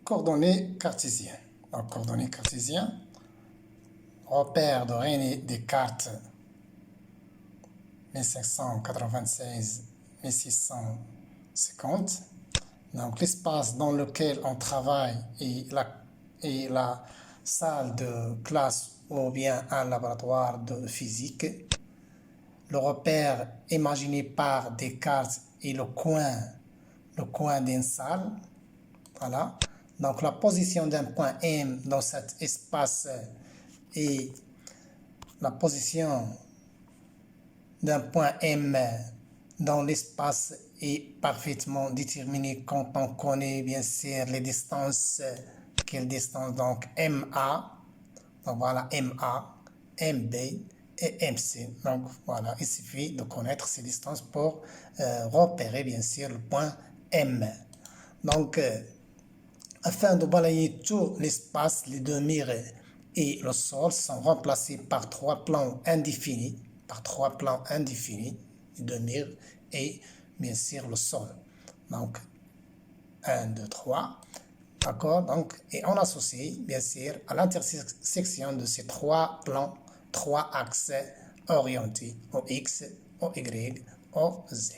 Coordonnées cartésiennes. Donc, coordonnées cartésiennes, repère de René Descartes, 1596-1650. Donc, l'espace dans lequel on travaille et la salle de classe ou bien un laboratoire de physique. Le repère imaginé par Descartes est le coin d'une salle. Voilà. Donc, la position d'un point M dans cet espace et la position d'un point M dans l'espace est parfaitement déterminée quand on connaît bien sûr les distances. Quelle distance? Donc, MA. Donc, voilà, MA, MB et MC. Donc, voilà, il suffit de connaître ces distances pour repérer bien sûr le point M. Donc, afin de balayer tout l'espace, les deux murs et le sol sont remplacés par trois plans indéfinis, les deux murs et bien sûr le sol. Donc, 1, 2, 3. D'accord? Donc, et on associe bien sûr à l'intersection de ces trois plans, trois axes orientés au X, au Y, au Z.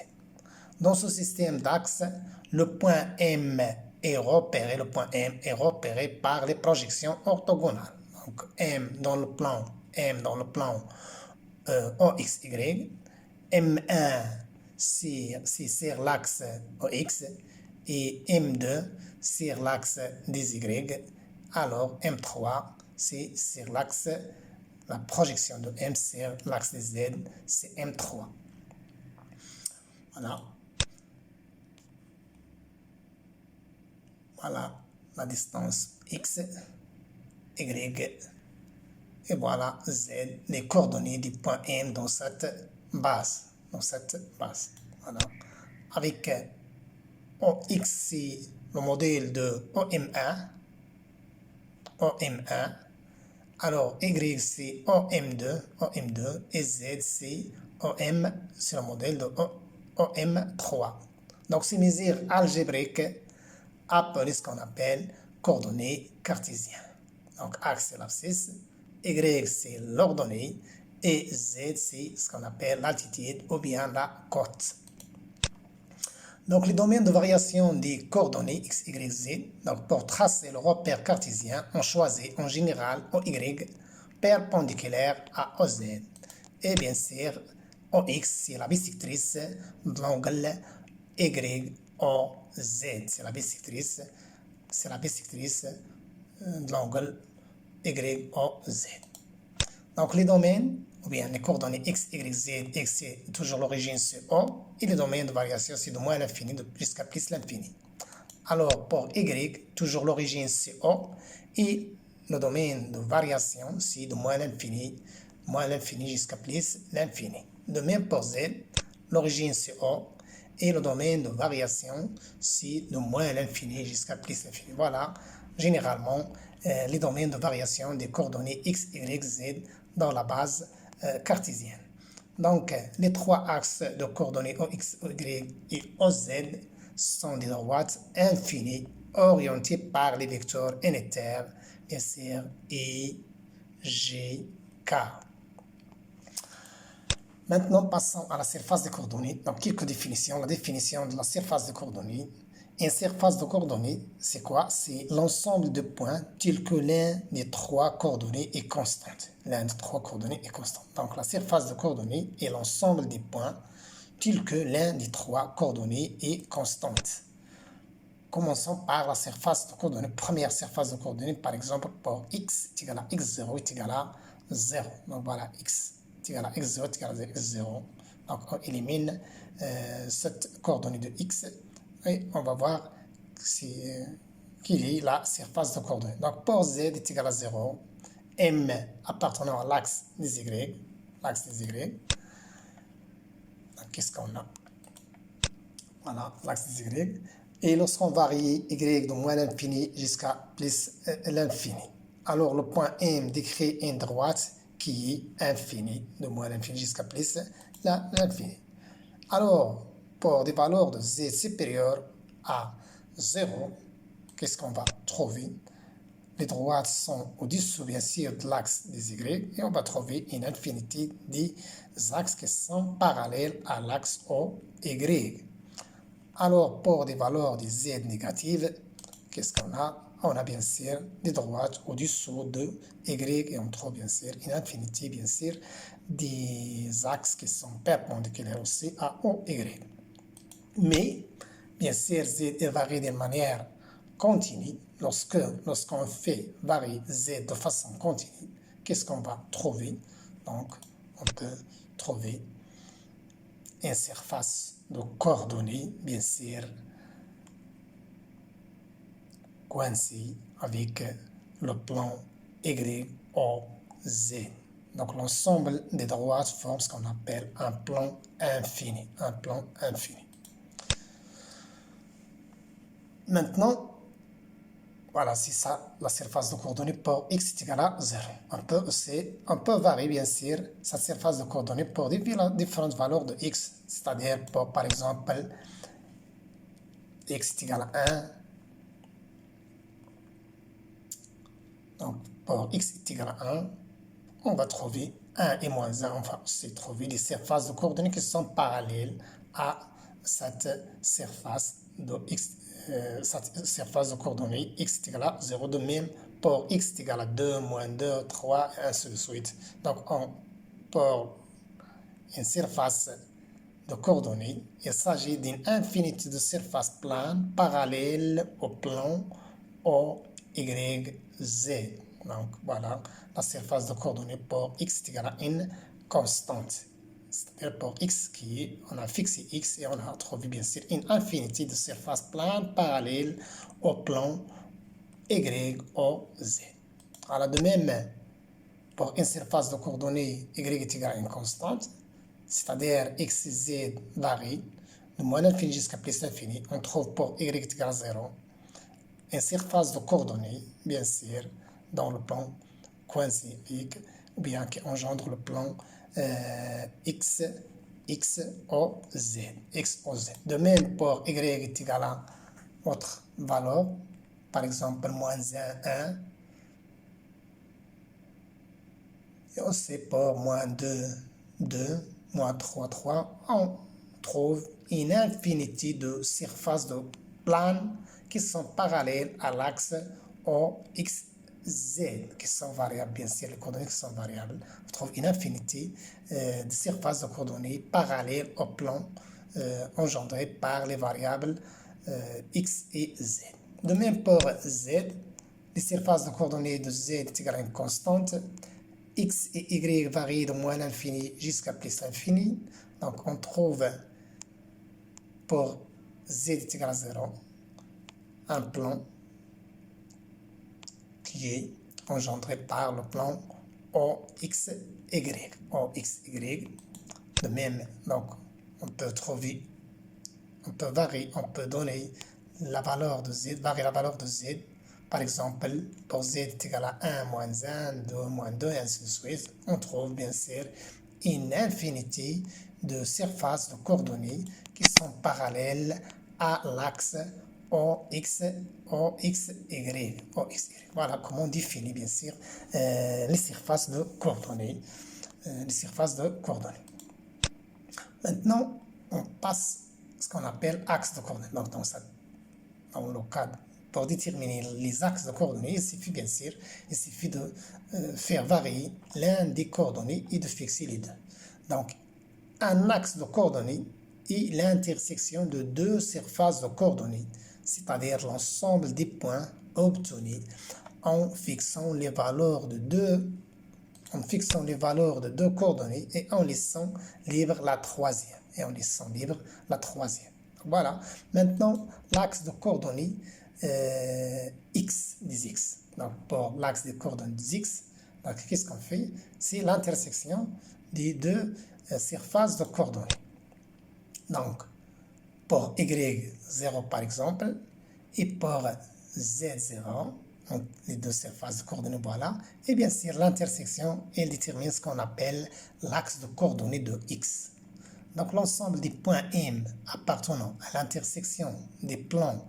Dans ce système d'axes, le point M est repéré par les projections orthogonales. Donc M dans le plan OXY, M1 c'est sur l'axe OX et M2 sur l'axe des Y. Alors M3 c'est sur l'axe, la projection de M sur l'axe des Z, c'est M3. Voilà. Voilà la distance X, Y, et voilà Z, les coordonnées du point M dans cette base. Voilà. Avec OX, c'est le modèle de OM1. Alors Y, c'est OM2, et Z, c'est c'est le modèle de OM3. Donc, ces mesures algébriques appelées ce qu'on appelle coordonnées cartésiennes. Donc, axe, c'est l'abscisse, Y, c'est l'ordonnée, et Z, c'est ce qu'on appelle l'altitude ou bien la côte. Donc, les domaines de variation des coordonnées X, Y, Z, donc pour tracer le repère cartésien, on choisit en général OY perpendiculaire à OZ. Et bien sûr, OX, c'est la bisectrice de l'angle YOZ. C'est la bisectrice de l'angle YOZ. Donc, les domaines, ou bien les coordonnées X, Y, Z, X, c'est toujours l'origine c'est O, et les domaines de variation, c'est de moins l'infini jusqu'à plus l'infini. Alors, pour Y, toujours l'origine c'est O, et le domaine de variation, c'est de moins l'infini jusqu'à plus l'infini. De même pour Z, l'origine c'est O, et le domaine de variation, c'est de moins l'infini jusqu'à plus l'infini. Voilà, généralement, les domaines de variation des coordonnées X, Y, Z dans la base cartésienne. Donc, les trois axes de coordonnées OX, OY et OZ sont des droites infinies orientées par les vecteurs unitaires, bien sûr, I, J, K. Maintenant, passons à la surface des coordonnées. Donc, quelques définitions. La définition de la surface des coordonnées. Une surface de coordonnées, c'est quoi? C'est l'ensemble de points tels que l'un des trois coordonnées est constante. Donc, la surface de coordonnées est l'ensemble des points tels que l'un des trois coordonnées est constante. Commençons par la surface de coordonnées. Première surface de coordonnées, par exemple, pour x est égal à x0 est égal à 0. Donc, voilà, x est égal à x0 est égal à x0. Donc, on élimine cette coordonnée de x. Et on va voir quelle est la surface de coordonnées. Donc, pour z est égal à 0, m appartenant à l'axe des y, qu'est-ce qu'on a? Voilà, l'axe des y. Et lorsqu'on varie y de moins l'infini jusqu'à plus l'infini. Alors, le point M décrit une droite qui est infinie, de moins l'infini jusqu'à plus l'infini. Alors, pour des valeurs de z supérieures à 0, qu'est-ce qu'on va trouver? Les droites sont au-dessous, bien sûr, de l'axe des Y, et on va trouver une infinité des axes qui sont parallèles à l'axe OY. Alors, pour des valeurs de Z négatives, qu'est-ce qu'on a? On a bien sûr des droites au-dessous de Y, et on trouve bien sûr une infinité, bien sûr, des axes qui sont perpendiculaires aussi à OY. Mais, bien sûr, Z varie de manière continue. Lorsqu'on fait varier Z de façon continue, qu'est-ce qu'on va trouver? Donc, on peut trouver une surface de coordonnées, bien sûr, coincée avec le plan YOZ. Donc, l'ensemble des droites forme ce qu'on appelle un plan infini. Un plan infini. Maintenant, voilà, c'est ça, la surface de coordonnées pour x est égal à 0. On peut varier, bien sûr, cette surface de coordonnées pour différentes valeurs de x. C'est-à-dire, pour, par exemple, x est égal à 1. Donc, pour x est égal à 1, on va trouver 1 et moins 1. On va aussi trouver des surfaces de coordonnées qui sont parallèles à cette surface de x. Cette surface de coordonnées x est égal à 0, de même pour x est égal à 2, moins 2, 3, et ainsi de suite. Donc, pour une surface de coordonnées, il s'agit d'une infinité de surfaces planes parallèles au plan OYZ. Donc, voilà la surface de coordonnées pour x est égal à une constante. C'est-à-dire pour x on a fixé x et on a trouvé bien sûr une infinité de surfaces planes parallèles au plan YOZ. Alors de même, pour une surface de coordonnées y est égal à une constante, c'est-à-dire x et z varient de moins l'infini jusqu'à plus l'infini, on trouve pour y est égal à 0 une surface de coordonnées, bien sûr, dans le plan coincifique, ou bien qui engendre le plan XOZ. De même, pour y est égal à autre valeur, par exemple, moins 1, 1, et aussi pour moins 2, 2, moins 3, 3, on trouve une infinité de surfaces de planes qui sont parallèles à l'axe OXZ, qui sont variables, bien sûr, les coordonnées qui sont variables. On trouve une infinité de surfaces de coordonnées parallèles au plan engendré par les variables X et Z. De même pour Z, les surfaces de coordonnées de Z est égale à une constante. X et Y varient de moins l'infini jusqu'à plus l'infini. Donc on trouve pour Z est égal à 0 un plan qui est engendré par le plan OXY. OXY. De même, donc on peut trouver, on peut varier, on peut donner la valeur de Z, varier la valeur de Z. Par exemple, pour Z est égal à 1, moins 1, 2, moins 2, et ainsi de suite. On trouve bien sûr une infinité de surfaces de coordonnées qui sont parallèles à l'axe OXY. Voilà comment on définit bien sûr les surfaces de coordonnées. Maintenant, on passe à ce qu'on appelle axe de coordonnées. Donc, dans le cadre, pour déterminer les axes de coordonnées, il suffit de faire varier l'un des coordonnées et de fixer les deux. Donc, un axe de coordonnées est l'intersection de deux surfaces de coordonnées, c'est-à-dire l'ensemble des points obtenus en fixant les valeurs de deux coordonnées et en laissant libre la troisième. Voilà. Maintenant, l'axe de coordonnées x des x. Donc, pour l'axe de coordonnées des x, qu'est-ce qu'on fait? C'est l'intersection des deux surfaces de coordonnées. Donc, pour y0 par exemple, et pour z0, les deux surfaces de coordonnées, voilà. Et bien sûr, l'intersection, elle détermine ce qu'on appelle l'axe de coordonnées de x. Donc, l'ensemble des points M appartenant à l'intersection des plans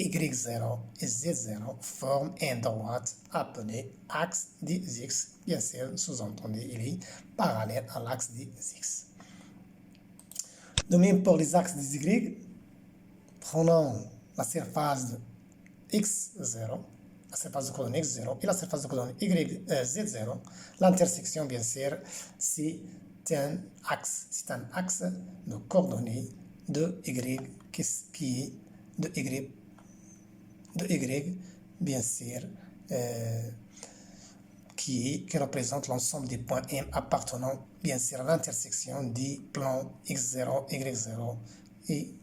Y0 et Z0 forment une droite appelée axe des X. Bien sûr, sous-entendu, il est parallèle à l'axe des X. De même pour les axes des Y, prenons la surface de X0, la surface de coordonnées X0 et la surface de coordonnées Z0. L'intersection, bien sûr, c'est un axe de coordonnées de Y qui est de Y, bien sûr, qui représente l'ensemble des points M appartenant bien sûr à l'intersection des plans X0, Y0 et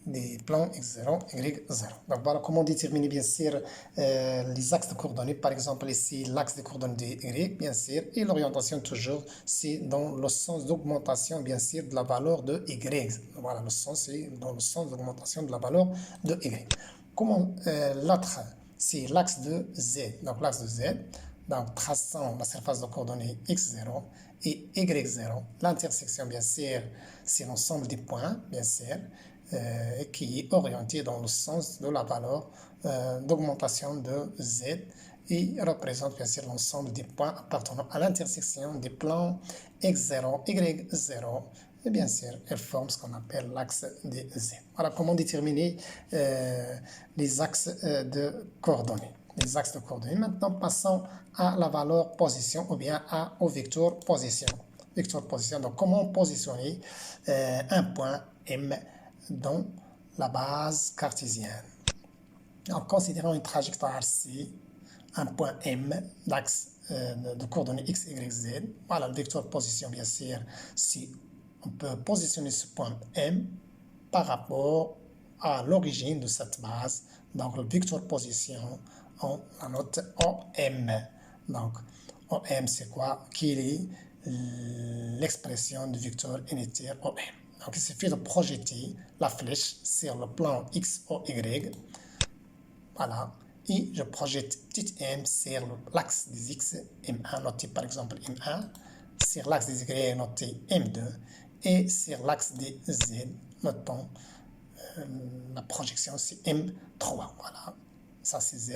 des plans X0, Y0. Donc voilà comment déterminer bien sûr les axes de coordonnées. Par exemple ici l'axe de coordonnées de Y, bien sûr, et l'orientation toujours c'est dans le sens d'augmentation bien sûr de la valeur de Y. Voilà, le sens c'est dans le sens d'augmentation de la valeur de Y. Comment l'autre c'est l'axe de Z. Donc l'axe de Z, donc traçant la surface de coordonnées X0 et Y0. L'intersection bien sûr c'est l'ensemble des points bien sûr qui est orienté dans le sens de la valeur d'augmentation de Z et représente bien sûr l'ensemble des points appartenant à l'intersection des plans X0, Y0 et bien sûr elle forme ce qu'on appelle l'axe de Z. Voilà comment déterminer les axes de coordonnées. Les axes de coordonnées. Maintenant passons à la valeur position ou bien au vecteur position. Vecteur position, donc comment positionner un point M dans la base cartésienne. En considérant une trajectoire C, un point M, l'axe de coordonnées X, Y, Z, voilà le vecteur position bien sûr, si on peut positionner ce point M par rapport à l'origine de cette base, donc le vecteur position, on la note OM. Donc OM c'est quoi? Quelle est l'expression du vecteur unitaire OM? Donc, il suffit de projeter la flèche sur le plan X ou Y. Voilà. Et je projette petit m sur l'axe des X, M1 noté par exemple M1, sur l'axe des Y noté M2, et sur l'axe des Z, notons la projection c'est M3. Voilà. Ça c'est Z.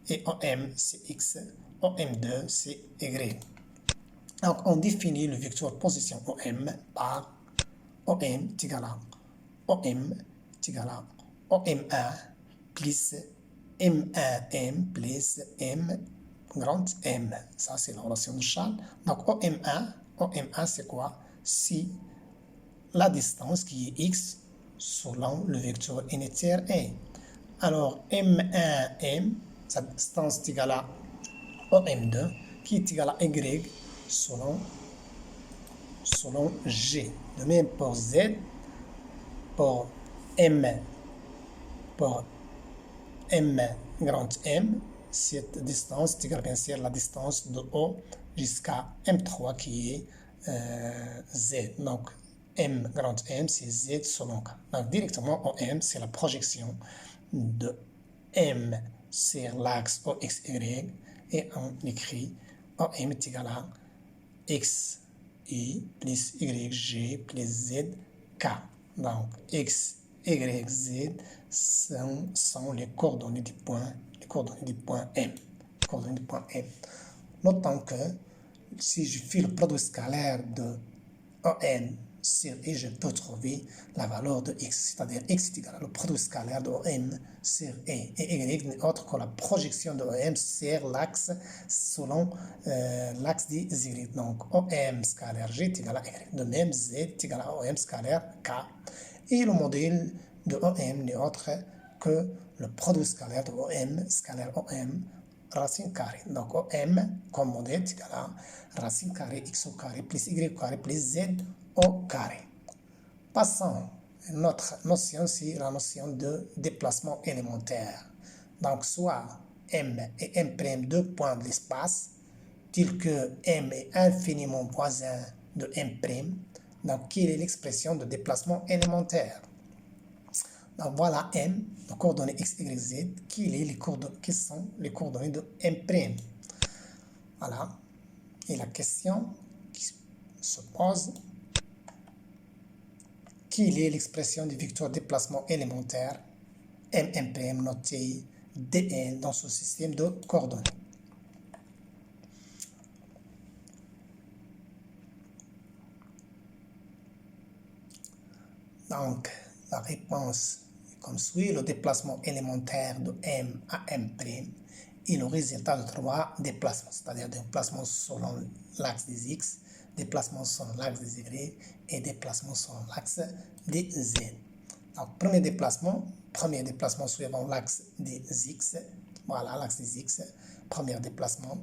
Et OM c'est X, OM2 c'est Y. Donc, on définit le vecteur position OM par OM est égal à OM est égal à OM1 plus M1M plus M grand M. Ça, c'est la relation de Charles. Donc, OM1 c'est quoi? C'est la distance qui est X selon le vecteur unitaire A. Alors, M1M, sa distance est égale à OM2 qui est égal à Y selon G. De même pour Z, pour M grand M, cette distance est égale bien sûr à la distance de O jusqu'à M3 qui est Z. Donc M grand M c'est Z selon K. Donc directement OM c'est la projection de M sur l'axe OXY et on écrit OM est égal à X I plus YG plus ZK. Donc, X, Y, Z sont les coordonnées du point M. Notons que si je fais le produit scalaire de OM sur I, je peux trouver la valeur de X, c'est-à-dire X est égal au produit scalaire de OM sur I. Et Y n'est autre que la projection de OM sur l'axe selon l'axe des Y. Donc OM scalaire G est égal à Y. De même, Z est égal à OM scalaire K. Et le modèle de OM n'est autre que le produit scalaire de OM scalaire OM racine carrée. Donc OM comme modèle est égal à racine carrée x au carré plus y au carré plus z au carré. Passons à notre notion, c'est la notion de déplacement élémentaire. Donc soit M et M', deux points de l'espace, tels que M est infiniment voisin de M'. Donc quelle est l'expression de déplacement élémentaire? Donc voilà M, les coordonnées x, y, z, qui sont les coordonnées de M'. Voilà. Et la question qui se pose, quelle est l'expression du vecteur déplacement élémentaire M' noté dn dans ce système de coordonnées. Donc, la réponse est comme suit. Le déplacement élémentaire de M à M' est le résultat de trois déplacements, c'est-à-dire déplacements selon l'axe des X, déplacements selon l'axe des Y et déplacements selon l'axe des Z. Donc, premier déplacement suivant l'axe des X. Voilà, l'axe des X. Premier déplacement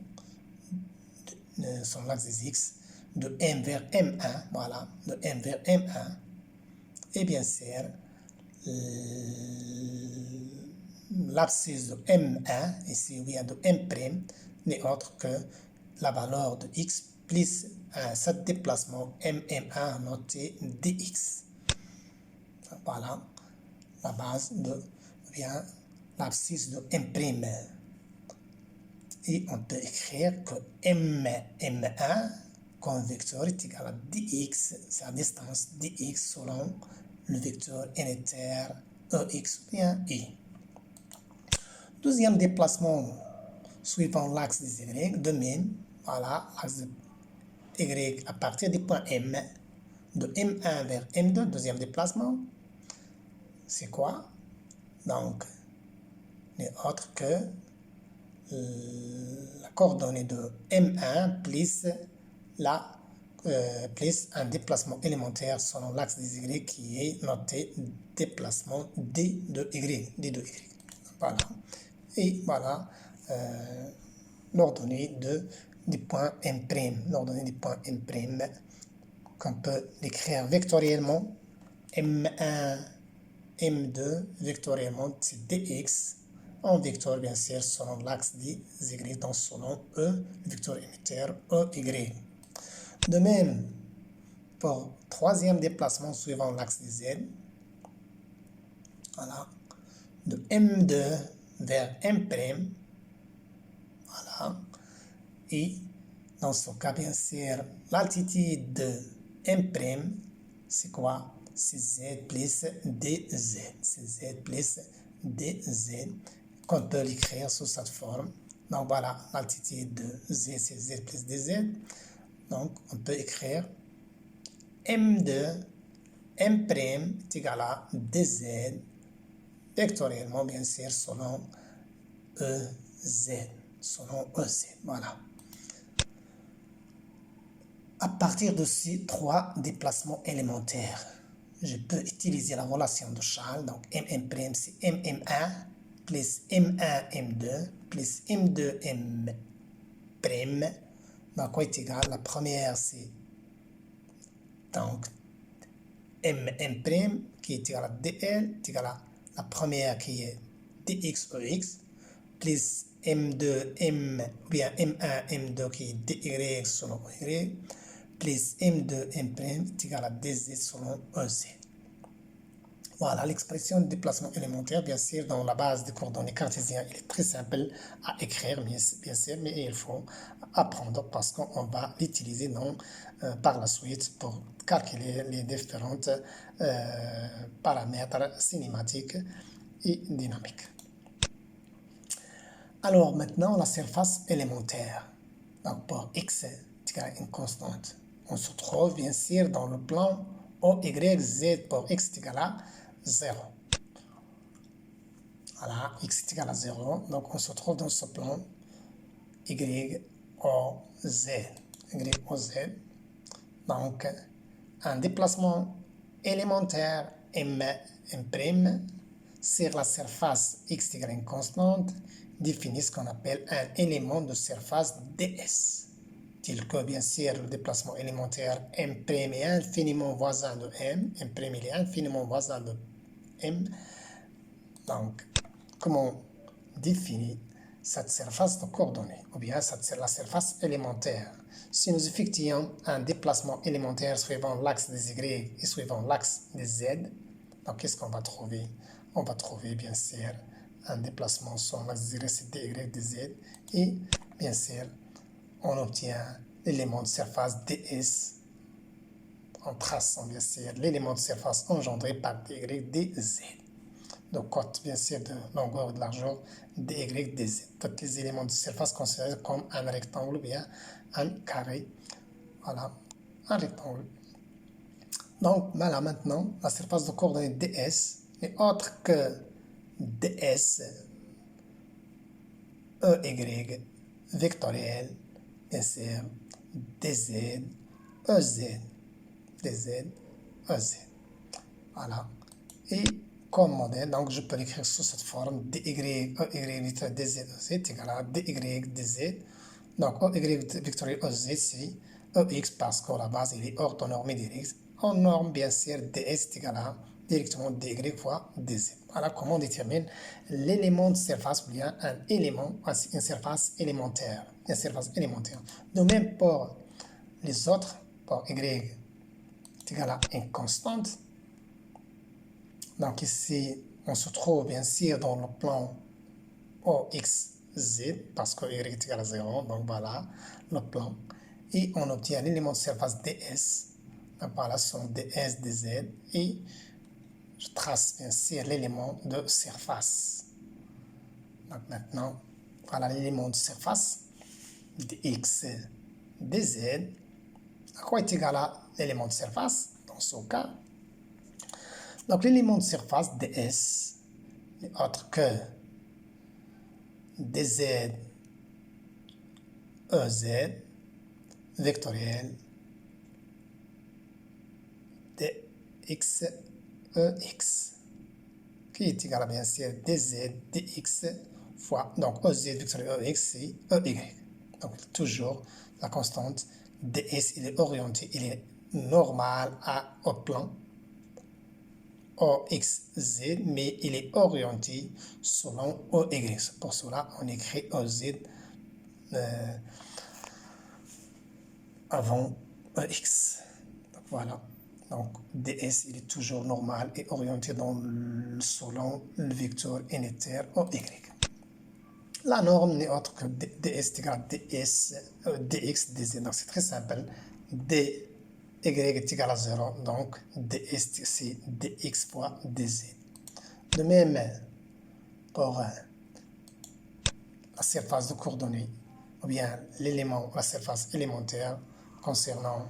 selon l'axe des X de M vers M1. Voilà, de M vers M1. Et bien sûr, l'abscisse de M1, ici il y a de M' n'est autre que la valeur de X plus ce déplacement MM1 noté dx. Voilà la base de bien l'abscisse de M'. Et on peut écrire que M1 comme vecteur est égal à dx, c'est la distance dx selon le vecteur unitaire EX ou bien I. Deuxième déplacement suivant l'axe des Y, de même, voilà, l'axe de Y à partir du point M, de M1 vers M2, deuxième déplacement, c'est quoi? Donc, n'est autre que la coordonnée de M1 plus plus un déplacement élémentaire selon l'axe des Y qui est noté déplacement D de Y. Voilà. Et voilà l'ordonnée du point M'. L'ordonnée du point M' qu'on peut l'écrire vectoriellement. M1, M2, vectoriellement, c'est dx. En vecteur, bien sûr, selon l'axe des Y, donc selon E, le vecteur émetteur EY. De même, pour troisième déplacement suivant l'axe des Z, voilà, de M2 vers M', voilà, et dans ce cas, bien sûr, l'altitude de M', c'est quoi? C'est Z plus DZ. C'est Z plus DZ, qu'on peut l'écrire sous cette forme. Donc voilà, l'altitude de Z, c'est Z plus DZ. Donc, on peut écrire M2, M' est égal à DZ, vectoriellement, bien sûr, selon EZ. Selon EZ, voilà. À partir de ces trois déplacements élémentaires, je peux utiliser la relation de Charles. Donc, M', c'est MM1 plus M1, M2 plus M2, M'. Donc, quoi est égal? La première, c'est donc M' qui est égal à DL, est égal à la première qui est DXEX, plus M2, M, ou bien M1, M2 qui est DY selon Y, plus M2, M' est égal à DZ selon EZ. Voilà l'expression de déplacement élémentaire, bien sûr, dans la base des coordonnées cartésiennes. Il est très simple à écrire, bien sûr, mais il faut apprendre parce qu'on va l'utiliser par la suite pour calculer les différents paramètres cinématiques et dynamiques. Alors maintenant, la surface élémentaire. Donc pour x égale à une constante, on se trouve bien sûr dans le plan OYZ pour x égale à 0. Voilà, x est égal à 0. Donc on se trouve dans ce plan YOZ. YOZ. Donc un déplacement élémentaire M' sur la surface x égale à une constante définit ce qu'on appelle un élément de surface ds. Tel que bien sûr le déplacement élémentaire M' est infiniment voisin de M. M' il est infiniment voisin de M. Donc, comment définir cette surface de coordonnées, ou bien la surface élémentaire? Si nous effectuons un déplacement élémentaire suivant l'axe des Y et suivant l'axe des Z, donc qu'est-ce qu'on va trouver? On va trouver bien sûr un déplacement sur l'axe des Y, c'est DY, DZ, et bien sûr, on obtient l'élément de surface DS en traçant bien sûr l'élément de surface engendré par DY, DZ. de côte, bien sûr, de longueur et de largeur, dy, dz. Tous les éléments de surface considérés comme un rectangle ou bien un carré. Voilà, un rectangle. Donc, voilà, maintenant, la surface de coordonnées ds n'est autre que ds, ey, vectoriel, bien sûr, dz, ez, dz, ez. Voilà. Et comme modèle, donc je peux l'écrire sous cette forme dy, ey, vectoriel dz, ez est égal à dy, dz. Donc, ey vectoriel ez, c'est ex parce qu'à la base, il est orthonormé direct. On norme bien sûr ds est égal à directement dy fois dz. Voilà comment on détermine l'élément de surface ou bien un élément, une surface élémentaire. Une surface élémentaire. De même pour les autres, pour y est égal à une constante. Donc ici, on se trouve bien sûr dans le plan OXZ, parce que y est égal à 0, donc voilà le plan. Et on obtient l'élément de surface ds, donc voilà son ds, dz, et je trace bien sûr l'élément de surface. Donc maintenant, voilà l'élément de surface dx, dz, à quoi est égal à l'élément de surface dans ce cas. Donc l'élément de surface ds n'est autre que dz, ez, vectoriel, dx, ex, qui est égal à bien sûr dz, dx fois, donc ez vectoriel ex, c'est ey. Donc toujours la constante ds, il est orienté, il est normal au plan OXZ, mais il est orienté selon OY. Pour cela, on écrit OZ avant EX. Donc voilà. Donc DS, il est toujours normal et orienté selon le vecteur unitaire OY. La norme n'est autre que DS égale à DX, DZ. Donc c'est très simple. D y est égal à 0, donc ds c'est dx fois dz. De même, pour la surface de coordonnées, ou bien l'élément, la surface élémentaire concernant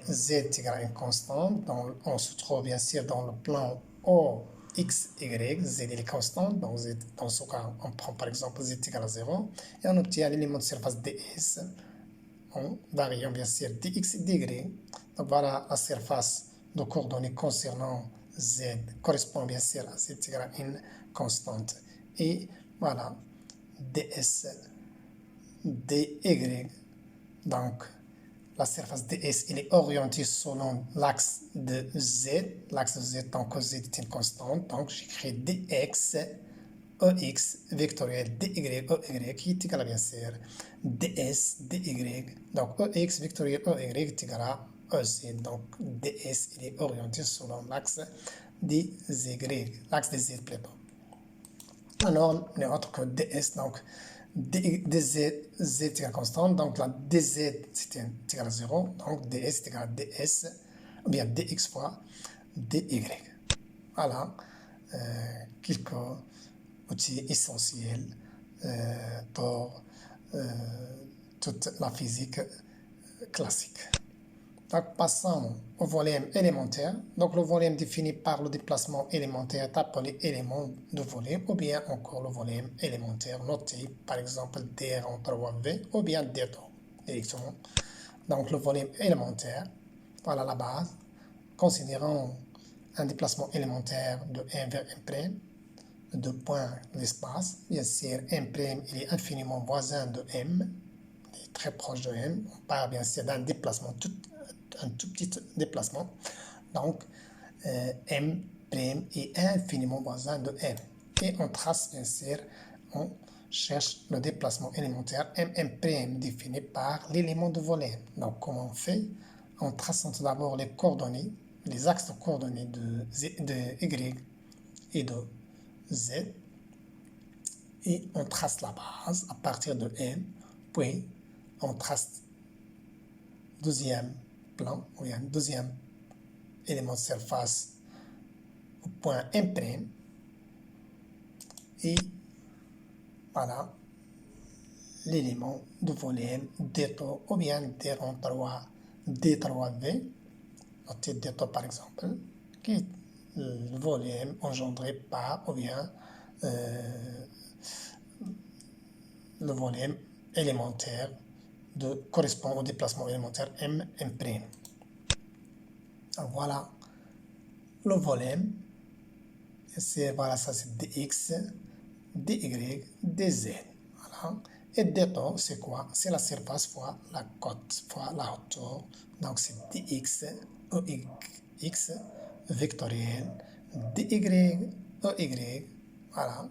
z égale à une constante, donc on se trouve bien sûr dans le plan OX, Y, z est constante, donc z, dans ce cas, on prend par exemple z égale à 0, et on obtient l'élément de surface ds en variant bien sûr dx et dy. Donc voilà la surface de coordonnées concernant z correspond bien sûr à z égale à une constante. Et voilà ds, dy. Donc la surface ds il est orientée selon l'axe de z. L'axe de z, tant que z est une constante, donc j'écris dx ex vectoriel dy, ey qui est égal à bien sûr ds, dy. Donc ex vectoriel ey est égal à ez. Donc ds il est orienté selon l'axe des y, l'axe des z plutôt. La norme n'est autre que ds, donc dz, z est égal à constante, donc la dz c'est égal à 0, donc ds est égal à ds, ou bien dx fois dy. Voilà quelques outils essentiels pour toute la physique classique. Donc, passons au volume élémentaire. Donc, le volume défini par le déplacement élémentaire est appelé élément de volume, ou bien encore le volume élémentaire noté, par exemple d en 3v, ou bien d directement. Donc, le volume élémentaire, voilà la base. Considérons un déplacement élémentaire de 1 vers 1', de points de l'espace. Bien sûr, M', il est infiniment voisin de M, il est très proche de M. On parle bien sûr d'un déplacement, un tout petit déplacement. Donc, M' est infiniment voisin de M. Et on trace bien sûr, on cherche le déplacement élémentaire M' défini par l'élément de volume. Donc, comment on fait? On trace tout d'abord les coordonnées, les axes de coordonnées de Y et de Z, et on trace la base à partir de M, puis on trace deuxième plan, ou bien deuxième élément de surface au point M', et voilà l'élément de volume D2 ou bien D3V, noté D2 par exemple, qui est le volume engendré par ou bien le volume élémentaire correspond au déplacement élémentaire M'. Voilà le volume, voilà, ça c'est dx, dy, dz. Voilà. Et d2, c'est quoi? C'est la surface fois la côte fois la hauteur. Donc c'est dx, x vectoriel, dy, ey, voilà.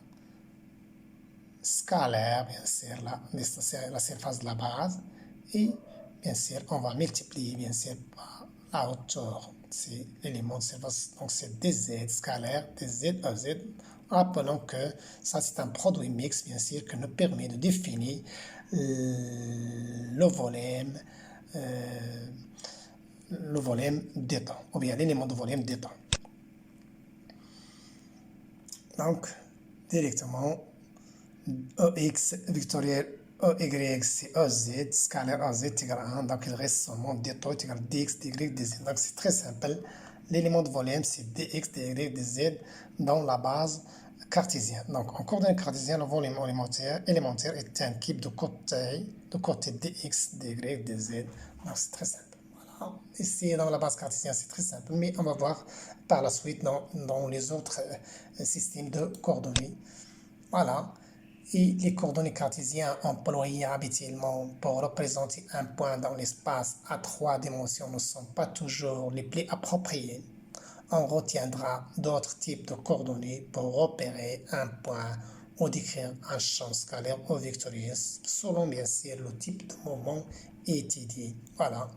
Scalaire, bien sûr, la surface de la base. Et bien sûr, on va multiplier bien sûr par la hauteur. C'est l'élément de surface. Donc c'est dz scalaire, dz, ez. Rappelons que ça c'est un produit mixte, bien sûr, qui nous permet de définir le volume d'état, ou bien l'élément de volume d'état. Donc, directement, EX vectoriel EY c'est EZ, scalaire EZ égale 1, donc il reste seulement d'état égale dx, dy, dz. Donc c'est très simple. L'élément de volume c'est dx, dy, dz dans la base cartésienne. Donc en coordonnées cartésiennes, le volume élémentaire est un cube de côté dx, dy, dz. Donc c'est très simple. Voilà. Ici dans la base cartésienne c'est très simple, mais on va voir par la suite dans les autres systèmes de coordonnées. Voilà. Et les coordonnées cartésiennes employées habituellement pour représenter un point dans l'espace à 3 dimensions ne sont pas toujours les plus appropriées. On retiendra d'autres types de coordonnées pour repérer un point ou décrire un champ scalaire ou vectoriel selon bien sûr le type de mouvement étudié. Voilà.